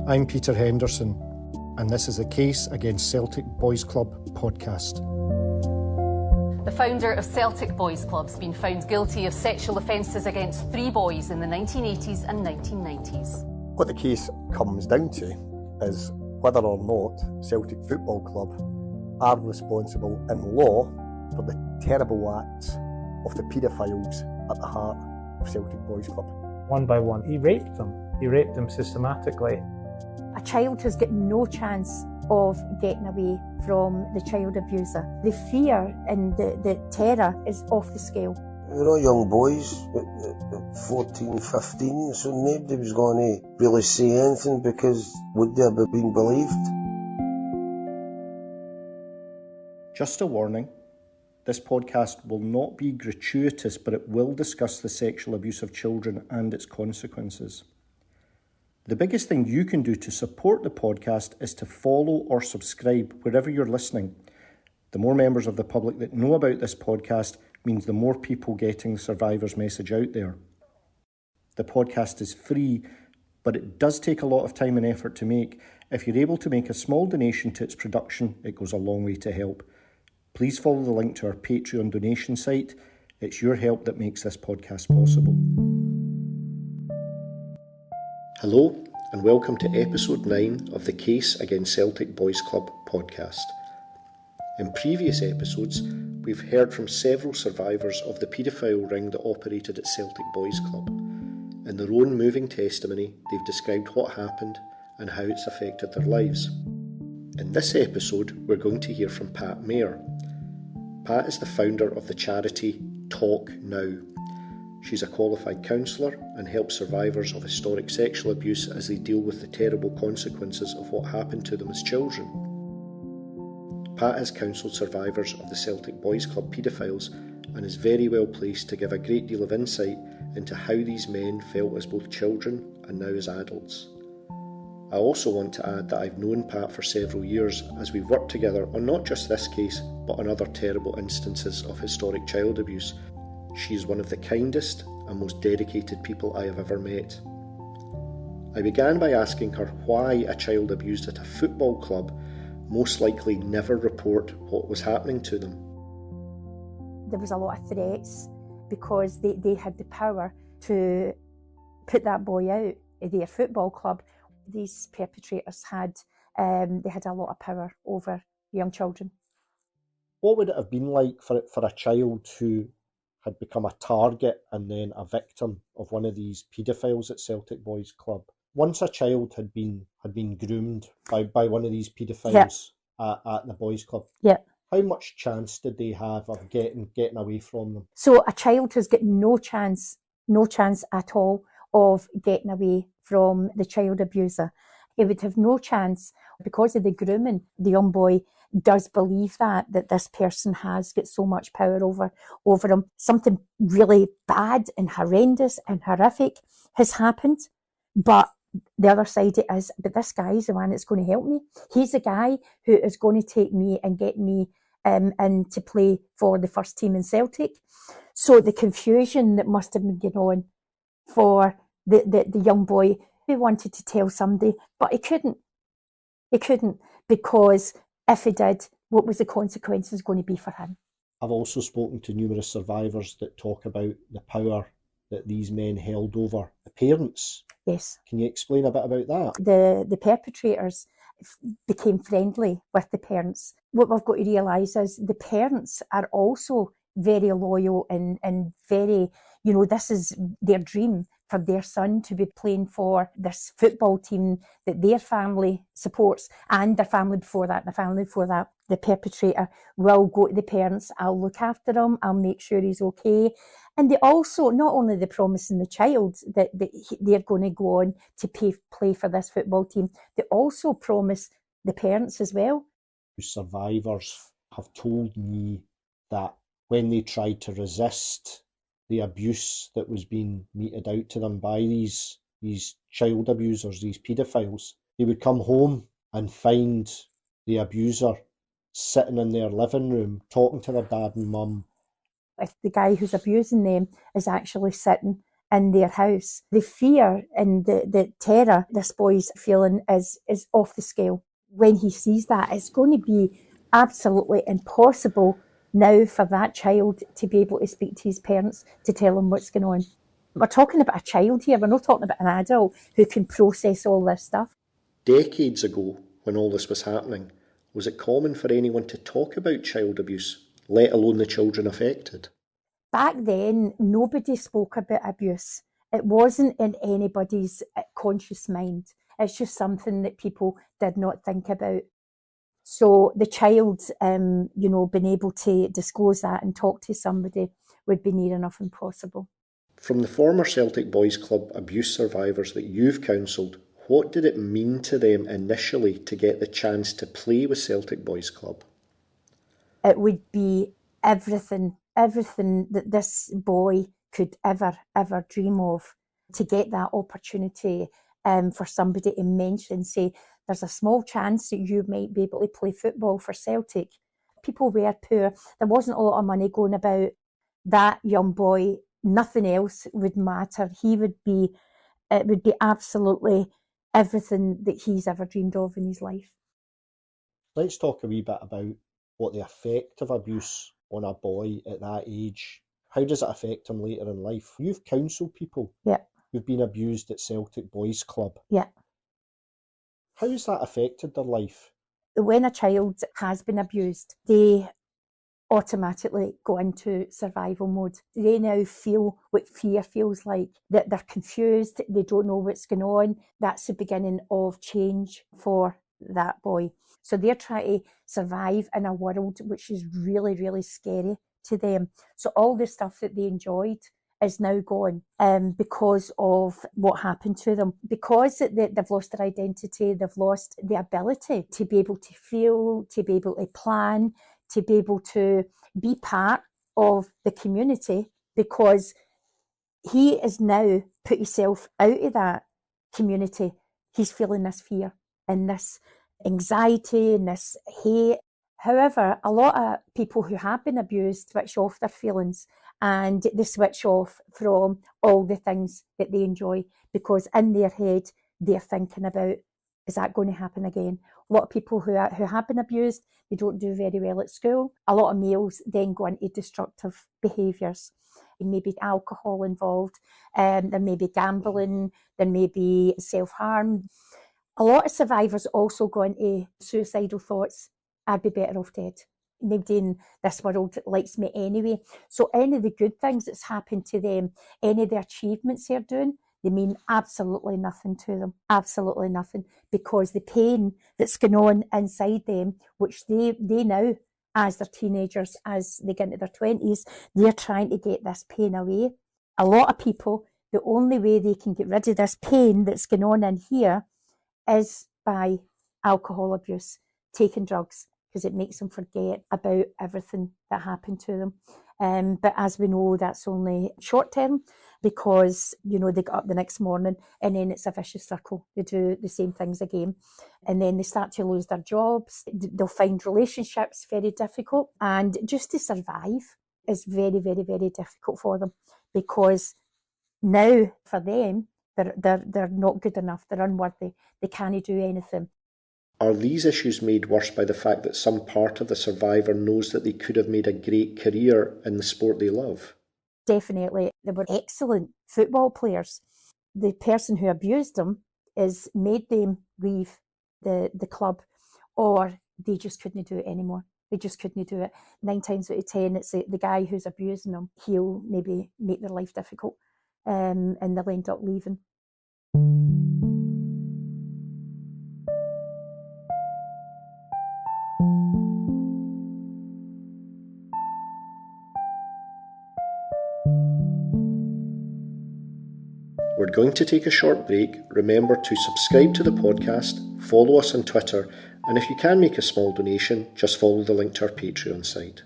I'm Peter Henderson, and this is a Case Against Celtic Boys Club podcast. The founder of Celtic Boys Club has been found guilty of sexual offences against 3 boys in the 1980s and 1990s. What the case comes down to is whether or not Celtic Football Club are responsible in law for the terrible acts of the paedophiles at the heart of Celtic Boys Club. One by one, he raped them. He raped them systematically. A child has got no chance of getting away from the child abuser. The fear and the terror is off the scale. We're all young boys, at 14, 15, so nobody was going to really say anything because would they have been believed? Just a warning, this podcast will not be gratuitous, but it will discuss the sexual abuse of children and its consequences. The biggest thing you can do to support the podcast is to follow or subscribe wherever you're listening. The more members of the public that know about this podcast means the more people getting the survivor's message out there. The podcast is free, but it does take a lot of time and effort to make. If you're able to make a small donation to its production, it goes a long way to help. Please follow the link to our Patreon donation site. It's your help that makes this podcast possible. Hello and welcome to episode 9 of the Case Against Celtic Boys Club podcast. In previous episodes, we've heard from several survivors of the paedophile ring that operated at Celtic Boys Club. In their own moving testimony, they've described what happened and how it's affected their lives. In this episode, we're going to hear from Mair. Pat is the founder of the charity Talk Now. She's a qualified counsellor and helps survivors of historic sexual abuse as they deal with the terrible consequences of what happened to them as children. Pat has counselled survivors of the Celtic Boys Club paedophiles and is very well placed to give a great deal of insight into how these men felt as both children and now as adults. I also want to add that I've known Pat for several years as we've worked together on not just this case but on other terrible instances of historic child abuse. She is one of the kindest and most dedicated people I have ever met. I began by asking her why a child abused at a football club most likely never report what was happening to them. There was a lot of threats because they had the power to put that boy out of their football club. These perpetrators had a lot of power over young children. What would it have been like for a child who had become a target and then a victim of one of these paedophiles at Celtic Boys Club? Once a child had been groomed by one of these paedophiles at the boys club, how much chance did they have of getting away from them? So a child has got no chance at all of getting away from the child abuser. He would have no chance because of the grooming. The young boy does believe that this person has got so much power over him. Something really bad and horrendous and horrific has happened, but the other side it is, but this guy is the one that's going to help me. He's the guy who is going to take me and get me in to play for the first team in Celtic. So the confusion that must have been going on for the young boy, he wanted to tell somebody, but he couldn't. He couldn't, because if he did, what was the consequences going to be for him? I've also spoken to numerous survivors that talk about the power that these men held over the parents. Yes. Can you explain a bit about that? The perpetrators became friendly with the parents. What we've got to realise is the parents are also very loyal and very, this is their dream for their son to be playing for this football team that their family supports, and their family before that, the perpetrator will go to the parents, I'll look after him, I'll make sure he's okay. And they also, not only they promising the child that they're going to go on to play for this football team, they also promise the parents as well. Survivors have told me that when they tried to resist the abuse that was being meted out to them by these child abusers, these paedophiles, they would come home and find the abuser sitting in their living room talking to their dad and mum. If the guy who's abusing them is actually sitting in their house. The fear and the terror this boy's feeling is off the scale. When he sees that, it's going to be absolutely impossible now for that child to be able to speak to his parents to tell him what's going on. We're talking about a child here, we're not talking about an adult who can process all this stuff. Decades ago, when all this was happening, was it common for anyone to talk about child abuse, let alone the children affected? Back then, nobody spoke about abuse. It wasn't in anybody's conscious mind. It's just something that people did not think about. So the child, being able to disclose that and talk to somebody would be near enough impossible. From the former Celtic Boys Club abuse survivors that you've counselled, what did it mean to them initially to get the chance to play with Celtic Boys Club? It would be everything that this boy could ever dream of, to get that opportunity for somebody to mention and say, there's a small chance that you might be able to play football for Celtic. People were poor. There wasn't a lot of money going about. That young boy, nothing else would matter. It would be absolutely everything that he's ever dreamed of in his life. Let's talk a wee bit about what the effect of abuse on a boy at that age, how does it affect him later in life? You've counselled people who've been abused at Celtic Boys Club. Yeah. How has that affected their life? When a child has been abused, they automatically go into survival mode. They now feel what fear feels like, that they're confused, they don't know what's going on. That's the beginning of change for that boy. So they're trying to survive in a world which is really, really scary to them. So all the stuff that they enjoyed is now gone because of what happened to them. Because they've lost their identity, they've lost the ability to be able to feel, to be able to plan, to be able to be part of the community, because he is now put himself out of that community. He's feeling this fear and this anxiety and this hate. However, a lot of people who have been abused switch off their feelings and they switch off from all the things that they enjoy, because in their head they're thinking about, is that going to happen again? A lot of people who have been abused, they don't do very well at school. A lot of males then go into destructive behaviours. There may be alcohol involved, there may be gambling, there may be self-harm. A lot of survivors also go into suicidal thoughts. I'd be better off dead. Nobody in this world likes me anyway. So any of the good things that's happened to them, any of the achievements they're doing, they mean absolutely nothing to them. Absolutely nothing. Because the pain that's going on inside them, which they now, as they're teenagers, as they get into their 20s, they're trying to get this pain away. A lot of people, the only way they can get rid of this pain that's going on in here is by alcohol abuse, taking drugs, because it makes them forget about everything that happened to them. But as we know, that's only short term, because, they get up the next morning and then it's a vicious circle. They do the same things again. And then they start to lose their jobs. They'll find relationships very difficult. And just to survive is very, very, very difficult for them, because now for them, they're not good enough. They're unworthy. They can't do anything. Are these issues made worse by the fact that some part of the survivor knows that they could have made a great career in the sport they love? Definitely. They were excellent football players. The person who abused them is made them leave the club, or they just couldn't do it anymore. They just couldn't do it. 9 times out of 10, it's the guy who's abusing them. He'll maybe make their life difficult, and they'll end up leaving. We're going to take a short break. Remember to subscribe to the podcast, follow us on Twitter, and if you can make a small donation, just follow the link to our Patreon site.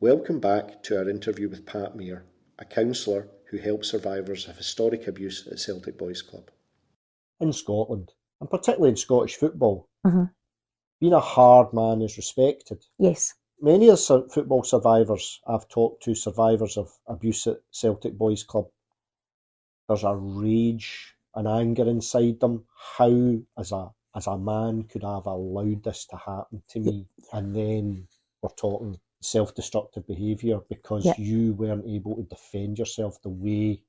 Welcome back to our interview with Pat Mair, a counsellor who helps survivors of historic abuse at Celtic Boys Club. In Scotland, and particularly in Scottish football, being a hard man is respected. Yes. Many of the football survivors I've talked to, survivors of abuse at Celtic Boys Club, there's a rage and anger inside them. How, as a man, could I have allowed this to happen to me? And then we're talking self-destructive behaviour because you weren't able to defend yourself the way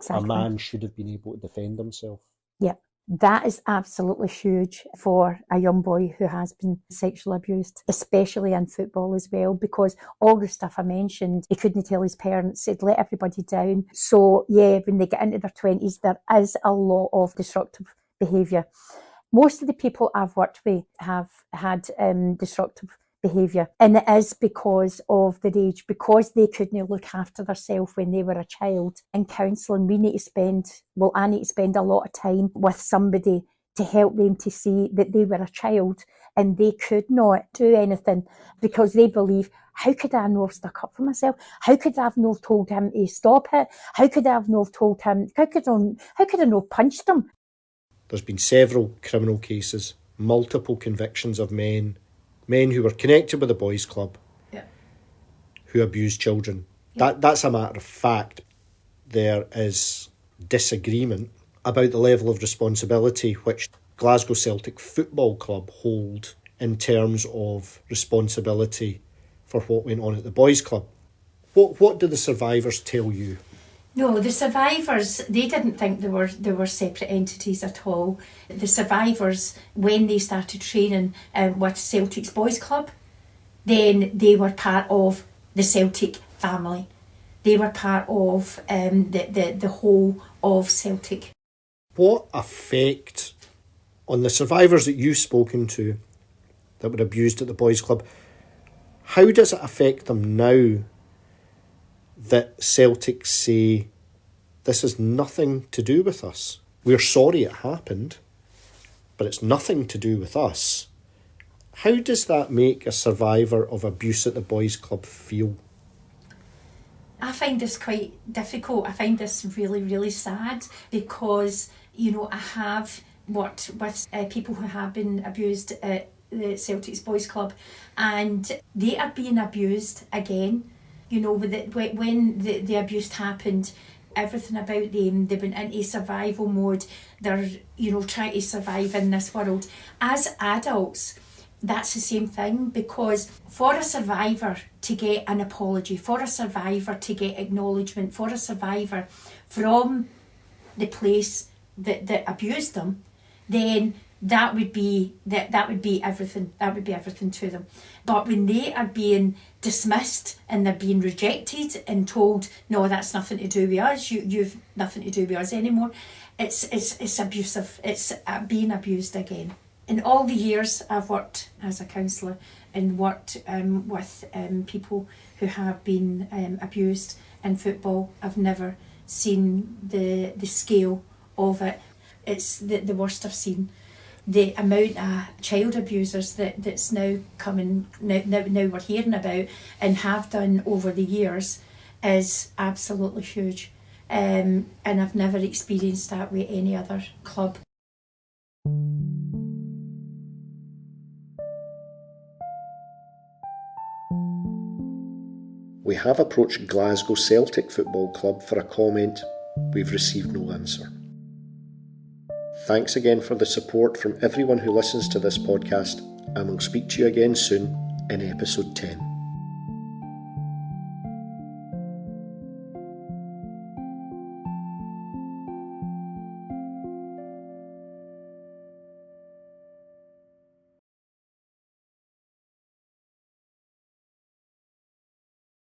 a man should have been able to defend himself. Yep. That is absolutely huge for a young boy who has been sexually abused, especially in football as well, because all the stuff I mentioned, he couldn't tell his parents, he'd let everybody down. So yeah, when they get into their 20s, there is a lot of destructive behaviour. Most of the people I've worked with have had destructive behaviour, and it is because of their age, because they couldn't look after themselves when they were a child. In counselling, I need to spend a lot of time with somebody to help them to see that they were a child and they could not do anything because they believe, how could I not have stuck up for myself? How could I have not told him to stop it? How could I have not told him? How could I not punched him? There's been several criminal cases, multiple convictions of men who were connected with the boys' club, who abused children. That's a matter of fact. There is disagreement about the level of responsibility which Glasgow Celtic Football Club hold in terms of responsibility for what went on at the boys' club. What do the survivors tell you? No, the survivors, they didn't think they were separate entities at all. The survivors, when they started training with Celtic's Boys Club, then they were part of the Celtic family. They were part of the whole of Celtic. What effect on the survivors that you've spoken to that were abused at the boys' club, how does it affect them now that Celtic say, this has nothing to do with us? We're sorry it happened, but it's nothing to do with us. How does that make a survivor of abuse at the boys' club feel? I find this quite difficult. I find this really, really sad because, I have worked with people who have been abused at the Celtic Boys Club and they are being abused again. When the abuse happened, everything about them, they went into survival mode. They're, trying to survive in this world. As adults, that's the same thing, because for a survivor to get an apology, for a survivor to get acknowledgement, for a survivor from the place that abused them, then that would be everything. That would be everything to them. But when they are being dismissed and they're being rejected and told, no, that's nothing to do with us, you've nothing to do with us anymore, it's abusive. It's being abused again. In all the years I've worked as a counsellor and worked with people who have been abused in football, I've never seen the scale of it. It's the worst I've seen. The amount of child abusers that's now coming, now we're hearing about and have done over the years is absolutely huge. And I've never experienced that with any other club. We have approached Glasgow Celtic Football Club for a comment. We've received no answer. Thanks again for the support from everyone who listens to this podcast, and we'll speak to you again soon in episode 10.